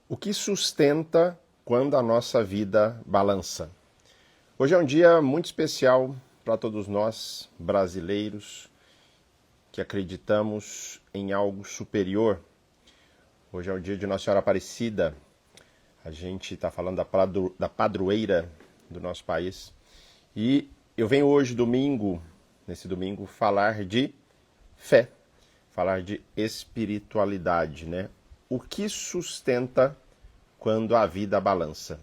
O que sustenta quando a nossa vida balança? Hoje é um dia muito especial para todos nós, brasileiros, que acreditamos em algo superior. Hoje é o dia de Nossa Senhora Aparecida. A gente está falando da padroeira do nosso país. E eu venho hoje, nesse domingo, falar de fé, falar de espiritualidade, né? O que sustenta quando a vida balança?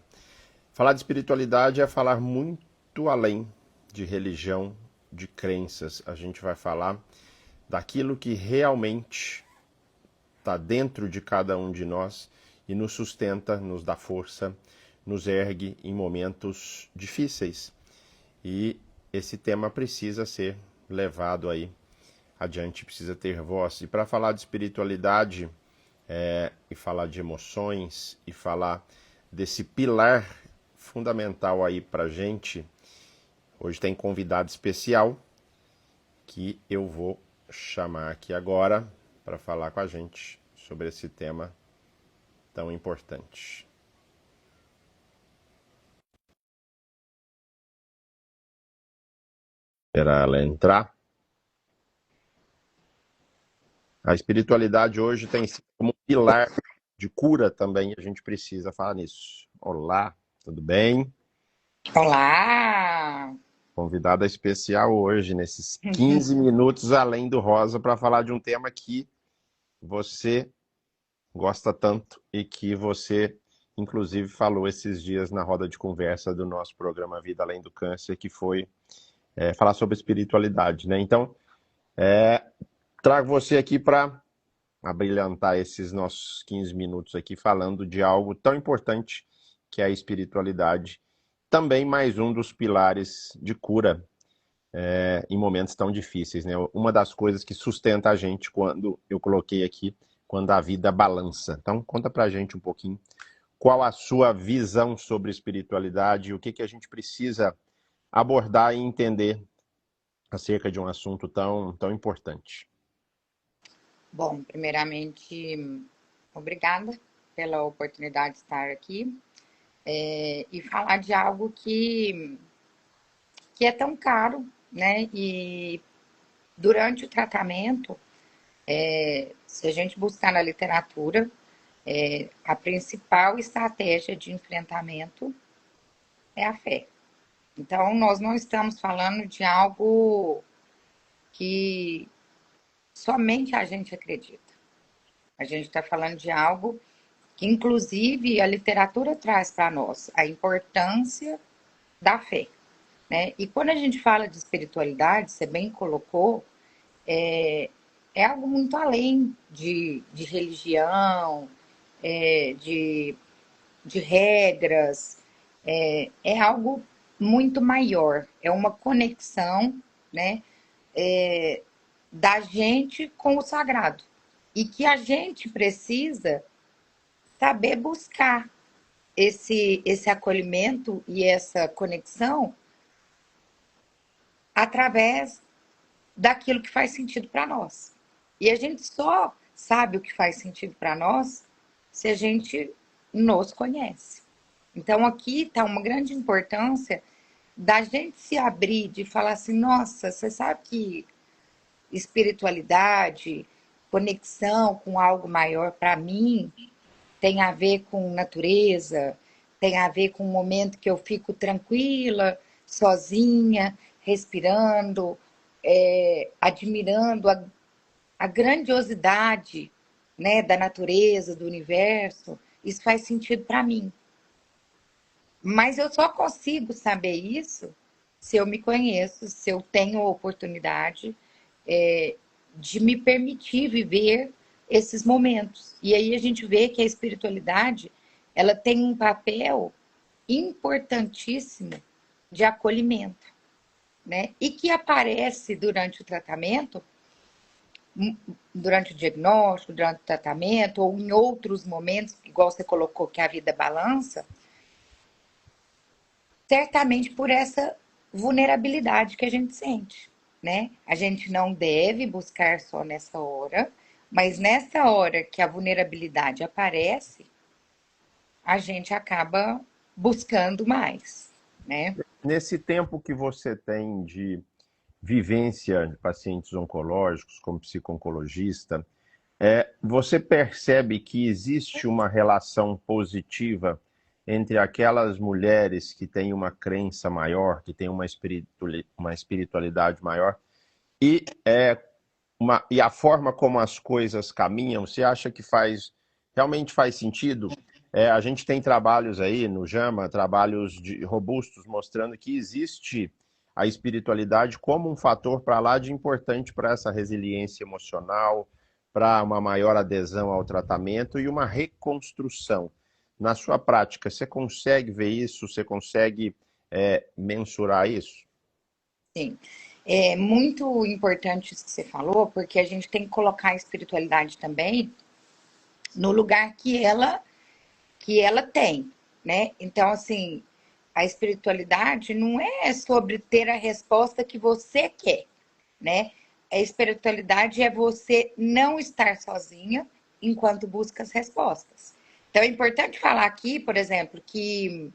Falar de espiritualidade é falar muito além de religião, de crenças. A gente vai falar daquilo que realmente está dentro de cada um de nós e nos sustenta, nos dá força, nos ergue em momentos difíceis. E esse tema precisa ser levado aí adiante, precisa ter voz. E para falar de espiritualidade e falar de emoções e falar desse pilar fundamental aí pra gente, hoje tem convidado especial que eu vou chamar aqui agora para falar com a gente sobre esse tema tão importante. Esperar ela entrar. A espiritualidade hoje tem sido como um pilar de cura também, a gente precisa falar nisso. Olá, tudo bem? Olá! Convidada especial hoje, nesses 15 minutos além do Rosa, para falar de um tema que você gosta tanto e que você, inclusive, falou esses dias na roda de conversa do nosso programa Vida Além do Câncer, que foi falar sobre espiritualidade, né? Então, trago você aqui para abrilhantar esses nossos 15 minutos aqui falando de algo tão importante que é a espiritualidade. Também mais um dos pilares de cura em momentos tão difíceis, né? Uma das coisas que sustenta a gente quando eu coloquei aqui, quando a vida balança. Então, conta pra gente um pouquinho qual a sua visão sobre espiritualidade e o que a gente precisa abordar e entender acerca de um assunto tão importante. Bom, primeiramente, obrigada pela oportunidade de estar aqui e falar de algo que é tão caro, né? E durante o tratamento, se a gente buscar na literatura, a principal estratégia de enfrentamento é a fé. Então, nós não estamos falando de algo que somente a gente acredita. A gente está falando de algo que, inclusive, a literatura traz para nós a importância da fé, né? E quando a gente fala de espiritualidade, você bem colocou, é algo muito além de religião, é, de, de regras, é algo muito maior, é uma conexão, né, da gente com o sagrado. E que a gente precisa saber buscar esse acolhimento e essa conexão através daquilo que faz sentido para nós. E a gente só sabe o que faz sentido para nós se a gente nos conhece. Então aqui está uma grande importância da gente se abrir, de falar assim, nossa, você sabe que espiritualidade, conexão com algo maior para mim tem a ver com natureza, tem a ver com o momento que eu fico tranquila, sozinha, respirando, admirando a grandiosidade, né, da natureza, do universo. Isso faz sentido para mim. Mas eu só consigo saber isso se eu me conheço, se eu tenho a oportunidade de me permitir viver esses momentos. E aí a gente vê que a espiritualidade ela tem um papel importantíssimo de acolhimento, né? E que aparece durante o tratamento, durante o diagnóstico, durante o tratamento, ou em outros momentos, igual você colocou que a vida balança, certamente por essa vulnerabilidade que a gente sente, né? A gente não deve buscar só nessa hora, mas nessa hora que a vulnerabilidade aparece, a gente acaba buscando mais, né? Nesse tempo que você tem de vivência de pacientes oncológicos como psico-oncologista, você percebe que existe uma relação positiva entre aquelas mulheres que têm uma crença maior, que têm uma espiritualidade maior, e, e a forma como as coisas caminham? Você acha que realmente faz sentido? A gente tem trabalhos aí no JAMA, trabalhos robustos, mostrando que existe a espiritualidade como um fator para lá de importante para essa resiliência emocional, para uma maior adesão ao tratamento e uma reconstrução. Na sua prática, você consegue ver isso? Você consegue mensurar isso? Sim. É muito importante isso que você falou, porque a gente tem que colocar a espiritualidade também no lugar que ela tem, né? Então, assim, a espiritualidade não é sobre ter a resposta que você quer, né? A espiritualidade é você não estar sozinha enquanto busca as respostas. Então, é importante falar aqui, por exemplo, que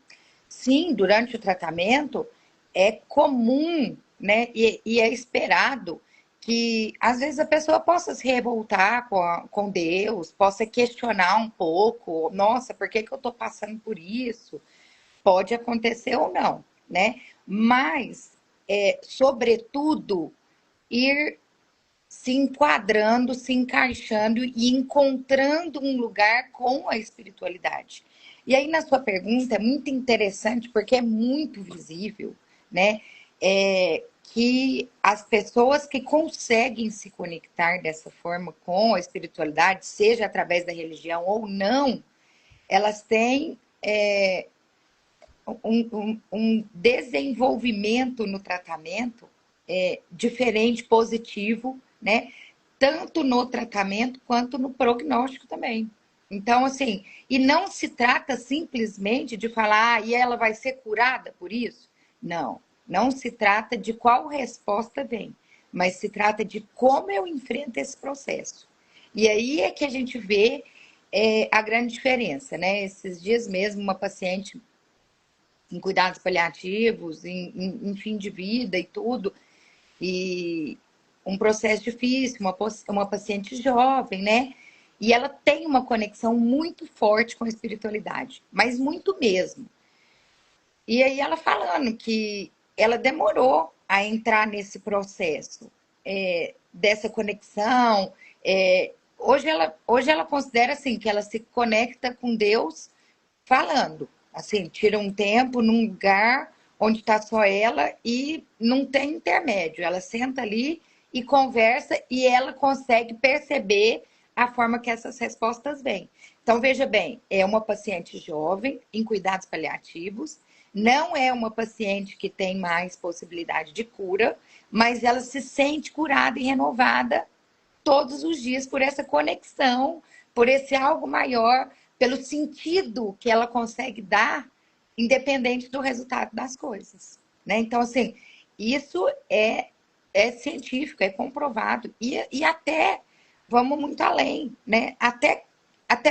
sim, durante o tratamento é comum, né? E é esperado que às vezes a pessoa possa se revoltar com Deus, possa questionar um pouco, nossa, por que eu estou passando por isso? Pode acontecer ou não, né? Mas, sobretudo, ir se enquadrando, se encaixando e encontrando um lugar com a espiritualidade. E aí, na sua pergunta, é muito interessante, porque é muito visível, né? Que as pessoas que conseguem se conectar dessa forma com a espiritualidade, seja através da religião ou não, elas têm um desenvolvimento no tratamento diferente, positivo, né? Tanto no tratamento quanto no prognóstico também. Então, assim, e não se trata simplesmente de falar, e ela vai ser curada por isso? Não, não se trata de qual resposta vem, mas se trata de como eu enfrento esse processo. E aí é que a gente vê a grande diferença, né? Esses dias mesmo, uma paciente em cuidados paliativos, em fim de vida e tudo, e um processo difícil, uma paciente jovem, né? E ela tem uma conexão muito forte com a espiritualidade, mas muito mesmo. E aí ela falando que ela demorou a entrar nesse processo dessa conexão. Hoje ela considera assim que ela se conecta com Deus falando. Assim, tira um tempo num lugar onde está só ela e não tem intermédio. Ela senta ali e conversa e ela consegue perceber a forma que essas respostas vêm. Então, veja bem, é uma paciente jovem em cuidados paliativos, não é uma paciente que tem mais possibilidade de cura, mas ela se sente curada e renovada todos os dias por essa conexão, por esse algo maior, pelo sentido que ela consegue dar, independente do resultado das coisas. Né? Então, assim, isso é científico, é comprovado. E até, vamos muito além, né? Até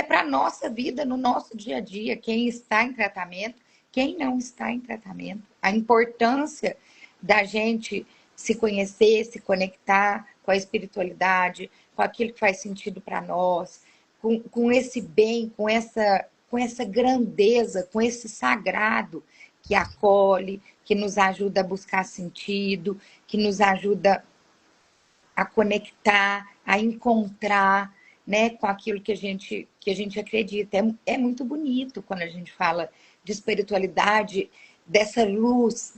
para a nossa vida, no nosso dia a dia, quem está em tratamento, quem não está em tratamento, a importância da gente se conhecer, se conectar com a espiritualidade, com aquilo que faz sentido para nós, com esse bem, com essa grandeza, com esse sagrado que acolhe, que nos ajuda a buscar sentido, que nos ajuda a conectar, a encontrar, né, com aquilo que a gente acredita. É muito bonito quando a gente fala de espiritualidade, dessa luz,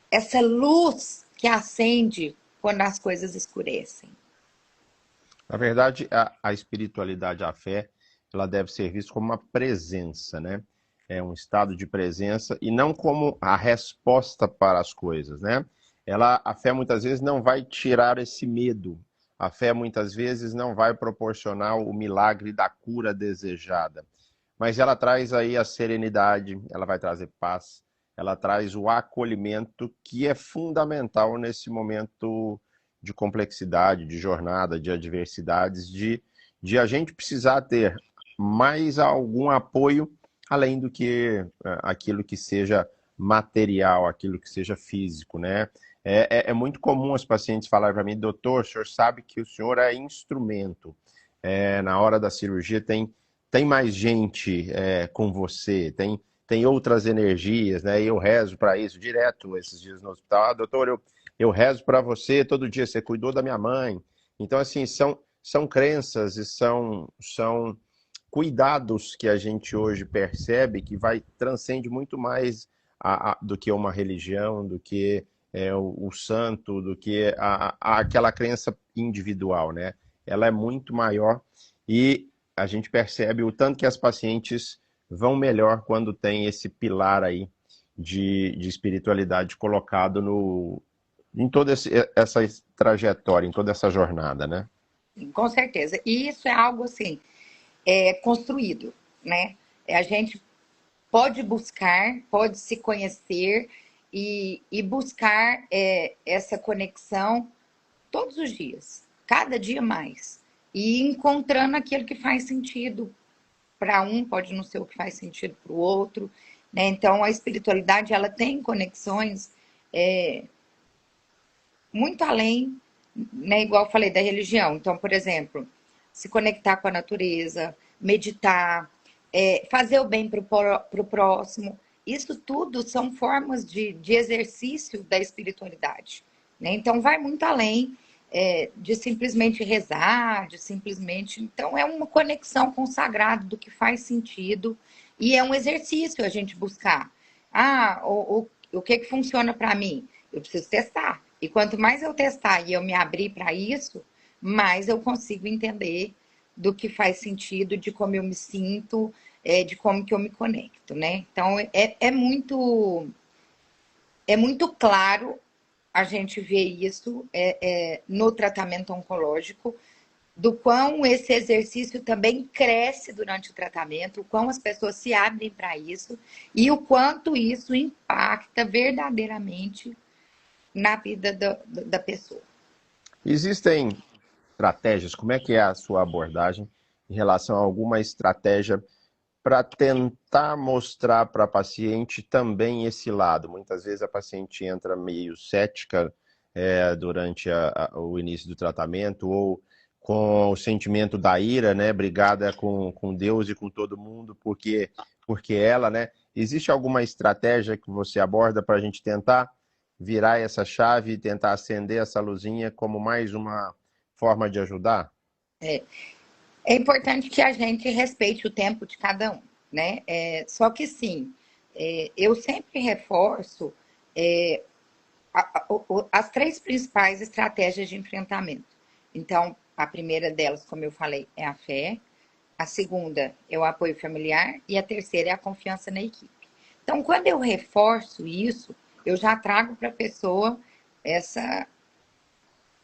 essa luz que acende quando as coisas escurecem. Na verdade, a espiritualidade, a fé, ela deve ser vista como uma presença, né? É um estado de presença e não como a resposta para as coisas, né? A fé muitas vezes não vai tirar esse medo. A fé muitas vezes não vai proporcionar o milagre da cura desejada. Mas ela traz aí a serenidade, ela vai trazer paz, ela traz o acolhimento que é fundamental nesse momento de complexidade, de jornada, de adversidades, de a gente precisar ter mais algum apoio, além do que aquilo que seja material, aquilo que seja físico, né? É muito comum os pacientes falarem para mim, doutor, o senhor sabe que o senhor é instrumento. Na hora da cirurgia tem mais gente com você, tem outras energias, né? E eu rezo para isso direto esses dias no hospital. Ah, doutor, eu rezo para você todo dia, você cuidou da minha mãe. Então, assim, são crenças e são cuidados que a gente hoje percebe que transcende muito mais do que uma religião, do que o santo, do que aquela crença individual, né? Ela é muito maior e a gente percebe o tanto que as pacientes vão melhor quando tem esse pilar aí de espiritualidade colocado em toda essa trajetória, em toda essa jornada, né? Com certeza. E isso é algo assim, construído, né? A gente pode buscar, pode se conhecer e buscar essa conexão todos os dias, cada dia mais. E encontrando aquilo que faz sentido para um, pode não ser o que faz sentido para o outro, né? Então, a espiritualidade, ela tem conexões muito além, né? Igual eu falei da religião. Então, por exemplo, se conectar com a natureza, meditar, fazer o bem para o próximo. Isso tudo são formas de exercício da espiritualidade, né? Então, vai muito além de simplesmente rezar, de simplesmente. Então, é uma conexão com o sagrado, do que faz sentido, e é um exercício a gente buscar. Ah, o que funciona para mim? Eu preciso testar. E quanto mais eu testar e eu me abrir para isso, mais eu consigo entender do que faz sentido, de como eu me sinto, de como que eu me conecto, né? Então, é muito claro a gente ver isso no tratamento oncológico, do quão esse exercício também cresce durante o tratamento, o quão as pessoas se abrem para isso e o quanto isso impacta verdadeiramente na vida da pessoa. Existem estratégias, como é que é a sua abordagem em relação a alguma estratégia para tentar mostrar para a paciente também esse lado? Muitas vezes a paciente entra meio cética durante o início do tratamento ou com o sentimento da ira, né, brigada com Deus e com todo mundo, porque ela, né? Existe alguma estratégia que você aborda para a gente tentar virar essa chave e tentar acender essa luzinha como mais uma forma de ajudar? É importante que a gente respeite o tempo de cada um, né? Só que sim, eu sempre reforço as três principais estratégias de enfrentamento. Então, a primeira delas, como eu falei, é a fé. A segunda é o apoio familiar. E a terceira é a confiança na equipe. Então, quando eu reforço isso, eu já trago para a pessoa essa,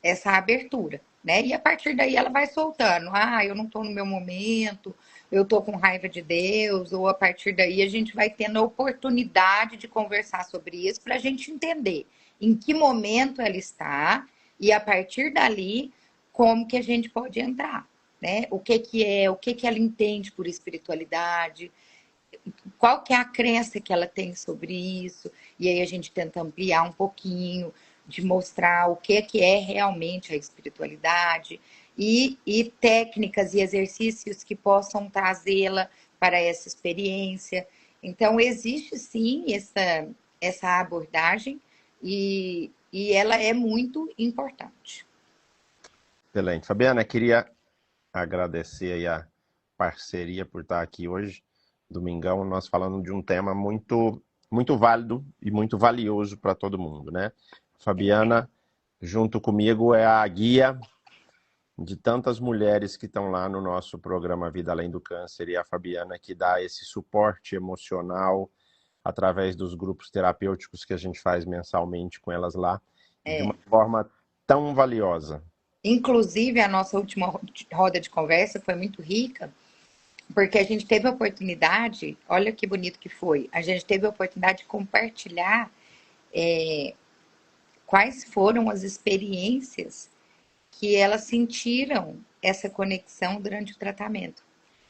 essa abertura, né? E a partir daí ela vai soltando. Ah, eu não estou no meu momento, eu estou com raiva de Deus, ou a partir daí a gente vai tendo a oportunidade de conversar sobre isso para a gente entender em que momento ela está e a partir dali como que a gente pode entrar, né? O que ela entende por espiritualidade, qual que é a crença que ela tem sobre isso, e aí a gente tenta ampliar um pouquinho, de mostrar o que é realmente a espiritualidade, e técnicas e exercícios que possam trazê-la para essa experiência. Então, existe sim essa abordagem, e ela é muito importante. Excelente. Fabiana, queria agradecer aí a parceria por estar aqui hoje, domingão, nós falando de um tema muito válido e muito valioso para todo mundo, né? Fabiana, junto comigo, é a guia de tantas mulheres que estão lá no nosso programa Vida Além do Câncer, e a Fabiana que dá esse suporte emocional através dos grupos terapêuticos que a gente faz mensalmente com elas lá, de uma forma tão valiosa. Inclusive, a nossa última roda de conversa foi muito rica, porque a gente teve a oportunidade, olha que bonito que foi, a gente teve a oportunidade de compartilhar quais foram as experiências que elas sentiram essa conexão durante o tratamento.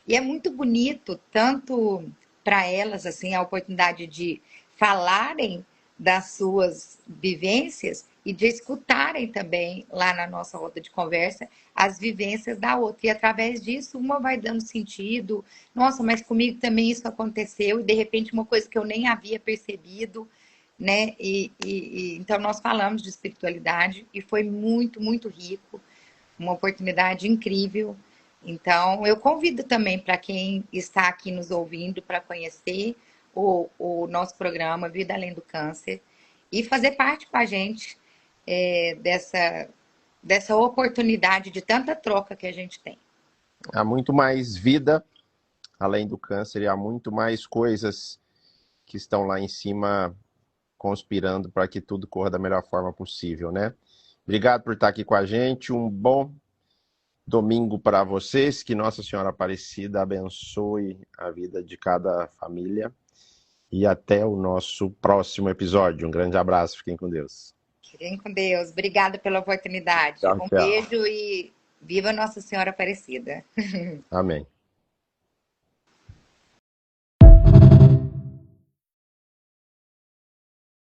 E é muito bonito, tanto para elas, assim, a oportunidade de falarem das suas vivências e de escutarem também lá na nossa roda de conversa as vivências da outra. E através disso, uma vai dando sentido. Nossa, mas comigo também isso aconteceu, e de repente uma coisa que eu nem havia percebido, né? Então nós falamos de espiritualidade e foi muito, muito rico, uma oportunidade incrível. Então, eu convido também para quem está aqui nos ouvindo para conhecer o nosso programa Vida Além do Câncer e fazer parte com a gente dessa oportunidade de tanta troca que a gente tem. Há muito mais vida além do câncer e há muito mais coisas que estão lá em cima conspirando para que tudo corra da melhor forma possível, né? Obrigado por estar aqui com a gente. Um bom domingo para vocês. Que Nossa Senhora Aparecida abençoe a vida de cada família. E até o nosso próximo episódio. Um grande abraço. Fiquem com Deus. Fiquem com Deus. Obrigada pela oportunidade. Tchau, Um tchau. beijo e viva Nossa Senhora Aparecida. Amém.